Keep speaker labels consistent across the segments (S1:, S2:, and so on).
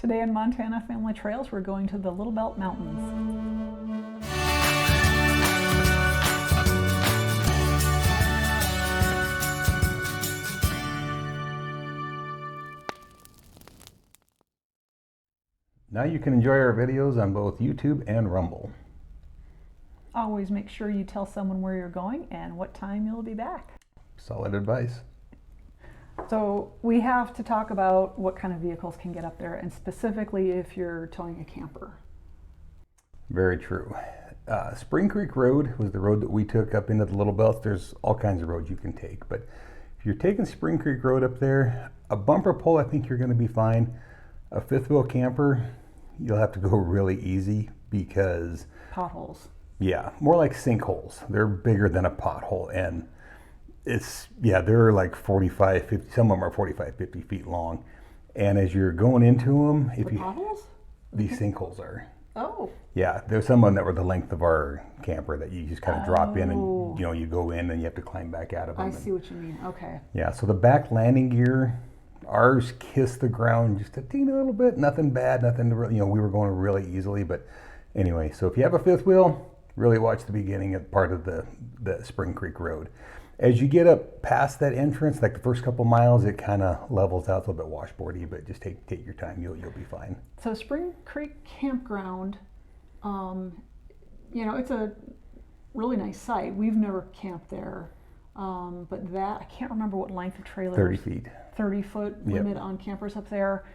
S1: Today in Montana Family Trails, we're going to the Little Belt Mountains.
S2: Now you can enjoy our videos on both YouTube and Rumble.
S1: Always make sure you tell someone where you're going and what time you'll be back.
S2: Solid advice.
S1: So we have to talk about what kind of vehicles can get up there, and specifically if you're towing a camper.
S2: Very true. Spring Creek Road was the road that we took up into the Little Belt. There's all kinds of roads you can take, but if you're taking Spring Creek Road up there, a bumper pull, I think you're going to be fine. A fifth wheel camper, you'll have to go really easy because...
S1: Potholes.
S2: Yeah, more like sinkholes. They're bigger than a pothole, and they're like 45, 50, some of them are 45, 50 feet long. And as you're going into them,
S1: potholes?
S2: These sinkholes are.
S1: Oh.
S2: Yeah, there's some of them that were the length of our camper that you just kind of drop in and you go in and you have to climb back out of them.
S1: I see what you mean. Okay.
S2: Yeah, so the back landing gear, ours kissed the ground just a teeny little bit. Nothing bad, nothing to really, we were going really easily. But anyway, so if you have a fifth wheel, really watch the beginning of part of the Spring Creek Road. As you get up past that entrance, like the first couple miles, it kind of levels out. It's a little bit washboardy, but just take your time. You'll be fine.
S1: So Spring Creek Campground, it's a really nice site. We've never camped there, but I can't remember what length of trailer.
S2: 30 feet.
S1: 30-foot limit on campers up there.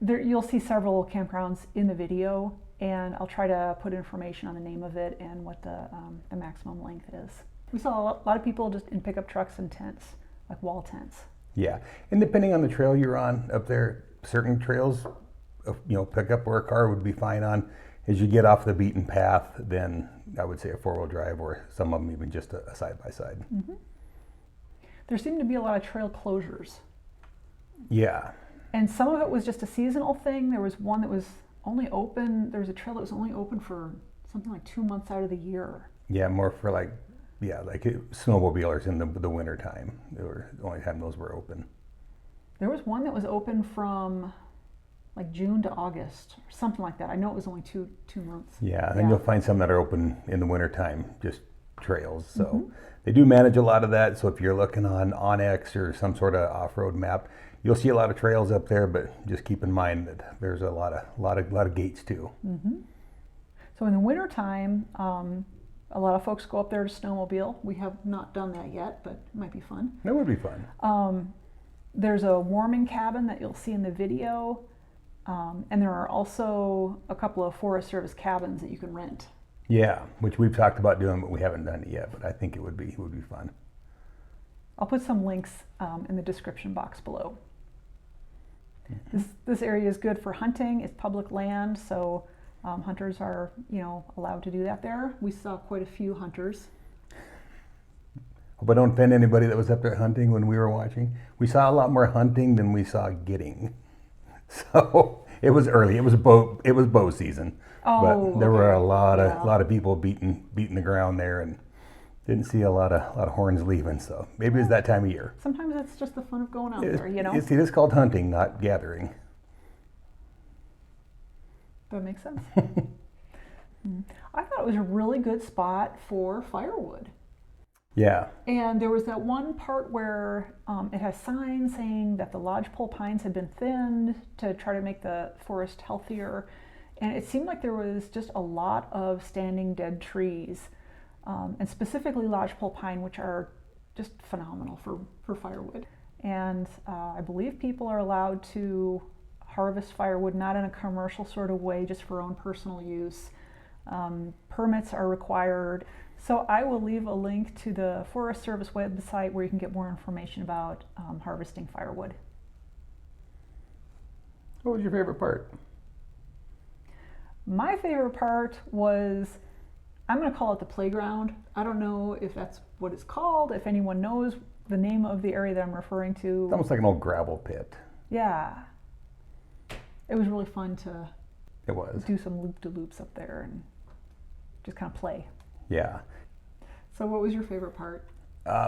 S1: You'll see several campgrounds in the video, and I'll try to put information on the name of it and what the maximum length is. We saw a lot of people just in pickup trucks and tents, like wall tents.
S2: Yeah, and depending on the trail you're on up there, certain trails, pickup or a car would be fine on. As you get off the beaten path, then I would say a four-wheel drive, or some of them even just a side-by-side.
S1: Mm-hmm. There seemed to be a lot of trail closures.
S2: Yeah.
S1: And some of it was just a seasonal thing. There was one that was only open, there was a trail that was only open for something like 2 months out of the year.
S2: Yeah, more for like snowmobilers in the winter time. They were the only time those were open.
S1: There was one that was open from like June to August, or something like that. I know it was only two months.
S2: Yeah, and then you'll find some that are open in the winter time, just trails. So they do manage a lot of that. So if you're looking on Onyx or some sort of off-road map, you'll see a lot of trails up there, but just keep in mind that there's a lot of gates too. Mm-hmm.
S1: So in the winter time, a lot of folks go up there to snowmobile. We have not done that yet, but it might be fun.
S2: That would be fun.
S1: There's a warming cabin that you'll see in the video, and there are also a couple of Forest Service cabins that you can rent.
S2: Yeah, which we've talked about doing, but we haven't done it yet. But I think it would be fun.
S1: I'll put some links in the description box below. Mm-hmm. This area is good for hunting. It's public land, so hunters are, allowed to do that there. We saw quite a few hunters.
S2: Hope I don't offend anybody that was up there hunting when we were watching. We saw a lot more hunting than we saw getting. So it was early. It was bow season. But there were a lot of people beating the ground there, and didn't see a lot of horns leaving. So maybe it's that time of year.
S1: Sometimes it's just the fun of going out there,
S2: See, this is called hunting, not gathering.
S1: That makes sense. I thought it was a really good spot for firewood.
S2: Yeah.
S1: And there was that one part where it has signs saying that the lodgepole pines had been thinned to try to make the forest healthier. And it seemed like there was just a lot of standing dead trees, and specifically lodgepole pine, which are just phenomenal for firewood. And I believe people are allowed to harvest firewood, not in a commercial sort of way, just for own personal use. Permits are required. So I will leave a link to the Forest Service website where you can get more information about harvesting firewood.
S2: What was your favorite part?
S1: My favorite part was, I'm going to call it the playground. I don't know if that's what it's called, if anyone knows the name of the area that I'm referring to.
S2: It's almost like an old gravel pit.
S1: Yeah. It was really fun to do some loop-de-loops up there and just kind of play.
S2: Yeah.
S1: So what was your favorite part?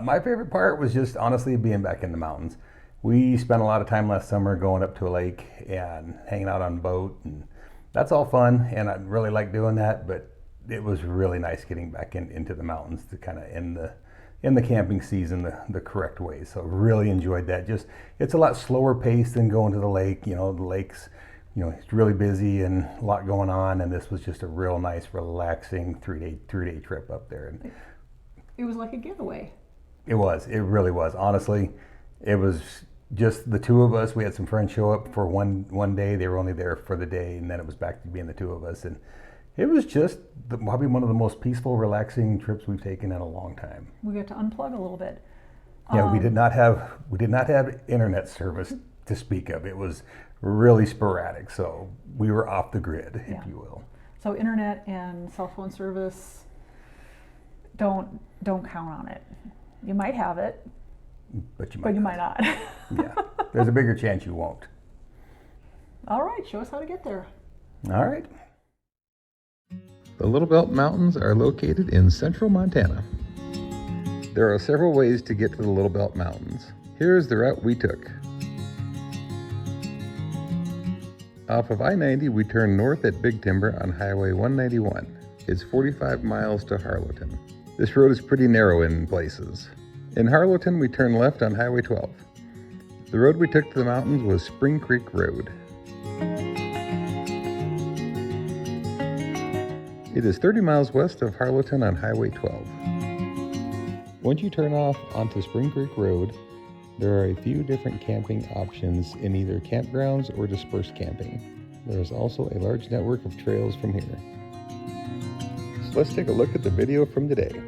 S2: My favorite part was just honestly being back in the mountains. we spent a lot of time last summer going up to a lake and hanging out on a boat, and that's all fun, and I really like doing that, but it was really nice getting back into the mountains to kind of end the camping season the correct way. So really enjoyed that. Just, it's a lot slower pace than going to the lake. You know, the lake's, you know, it's really busy and a lot going on, and this was just a real nice, relaxing three-day trip up there. And
S1: it was like a getaway.
S2: it really was. Honestly, it was just the two of us. We had some friends show up for one day. They were only there for the day, and then it was back to being the two of us. And it was just probably one of the most peaceful, relaxing trips we've taken in a long time.
S1: We got to unplug a little bit.
S2: Yeah, we did not have internet service to speak of. It was really sporadic, so we were off the grid, if you will.
S1: So internet and cell phone service, don't count on it. You might have it,
S2: but you
S1: might not.
S2: Yeah, there's a bigger chance you won't.
S1: All right, show us how to get there.
S2: All right.
S3: The Little Belt Mountains are located in central Montana. There are several ways to get to the Little Belt Mountains. Here's the route we took. Off of I-90, we turn north at Big Timber on Highway 191. It's 45 miles to Harlowton. This road is pretty narrow in places. In Harlowton, we turn left on Highway 12. The road we took to the mountains was Spring Creek Road. It is 30 miles west of Harlowton on Highway 12. Once you turn off onto Spring Creek Road, there are a few different camping options in either campgrounds or dispersed camping. There is also a large network of trails from here. So let's take a look at the video from today.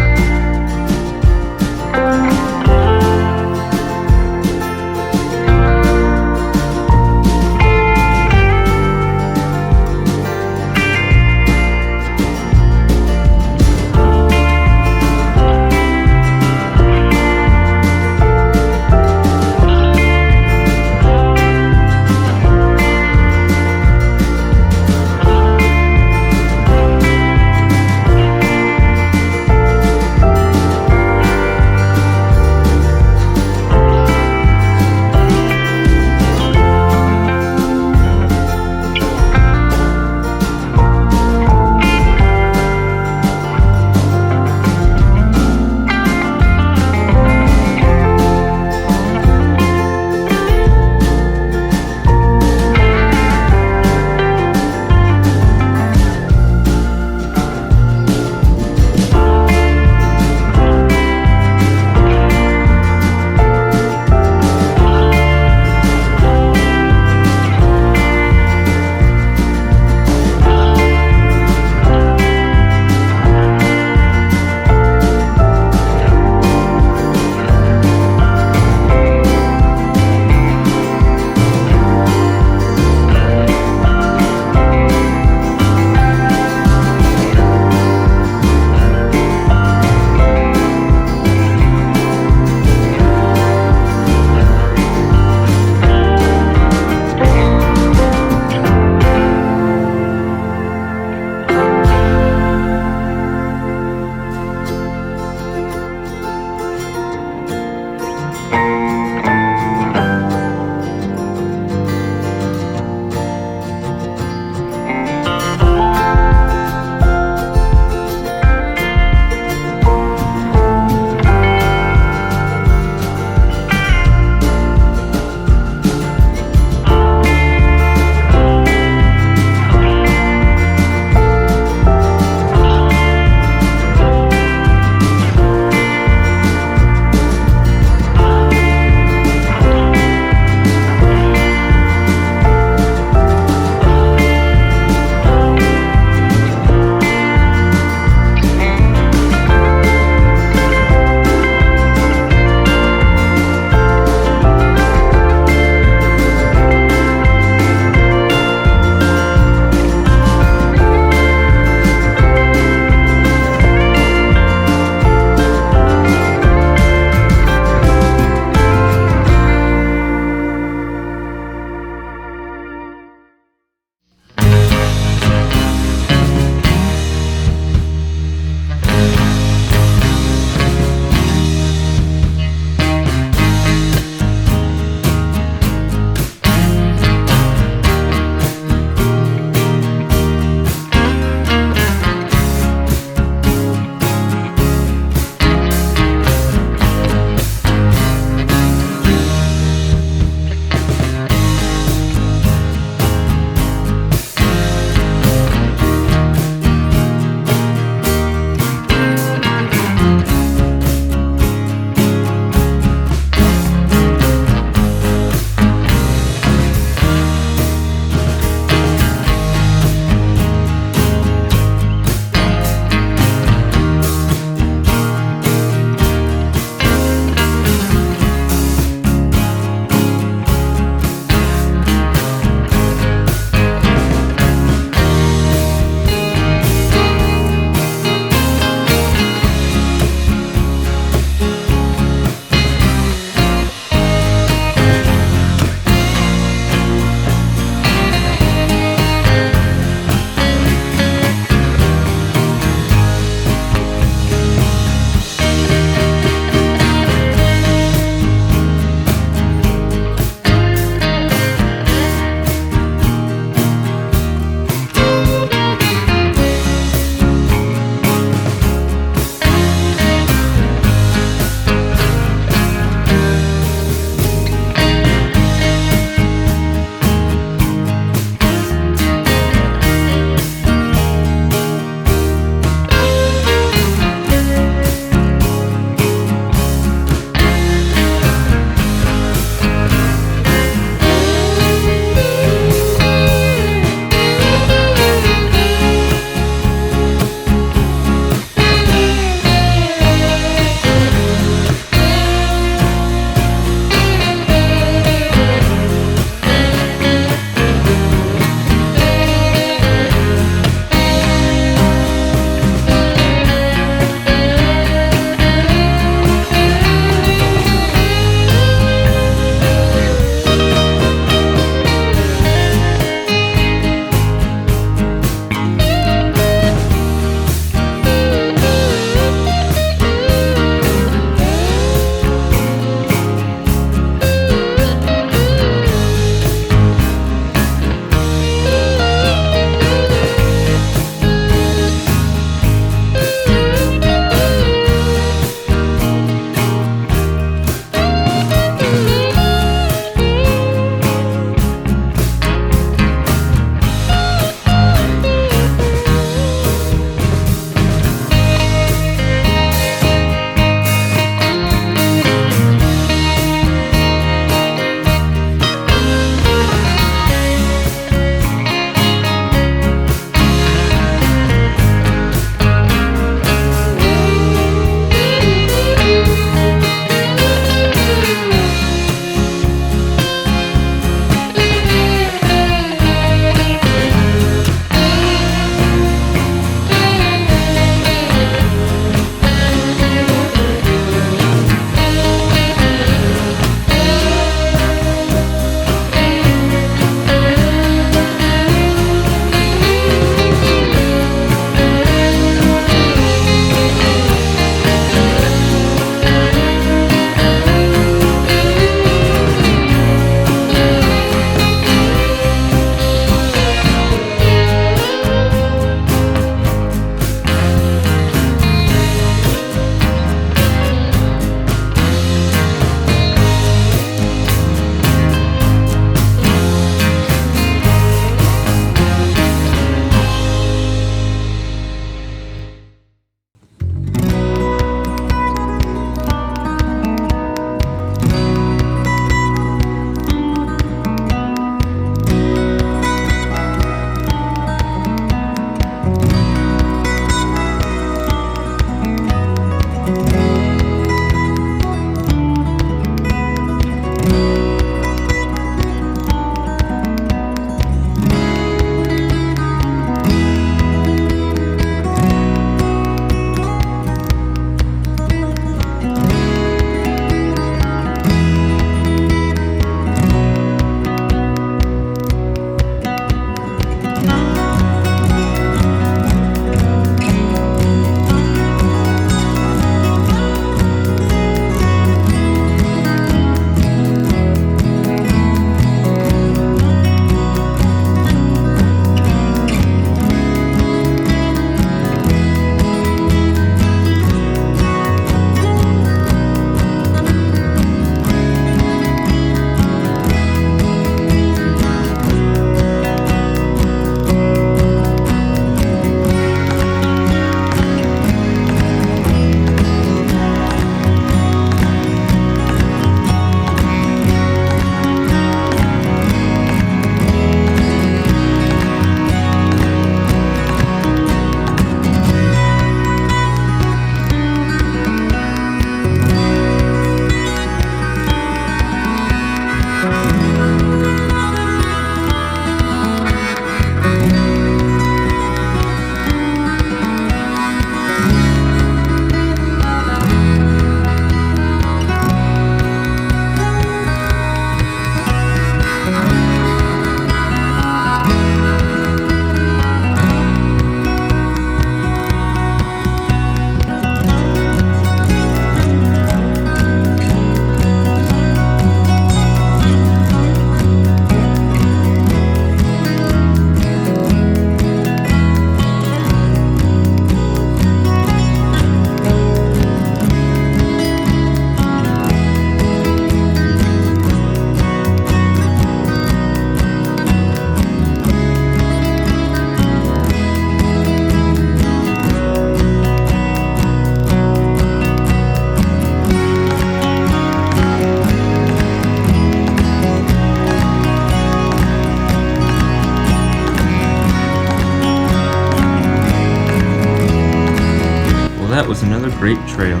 S4: another great trail.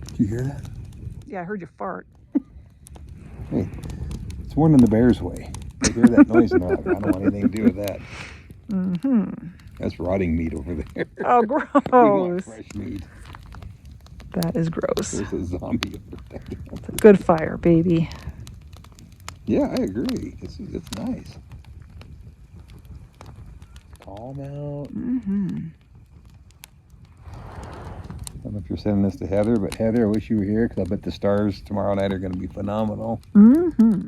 S2: Did you hear that?
S1: Yeah, I heard you fart.
S2: Hey, it's one in the bear's way. I hear that noise and I don't want anything to do with that.
S1: Mm-hmm.
S2: That's rotting meat over there.
S1: Oh,
S2: We want
S1: gross.
S2: fresh meat.
S1: That is gross.
S2: There's a zombie over there.
S1: It's a good fire, baby.
S2: Yeah, I agree. It's nice. Calm out.
S1: Mm-hmm.
S2: I don't know if you're sending this to Heather, but Heather, I wish you were here because I bet the stars tomorrow night are going to be phenomenal.
S1: Mm-hmm.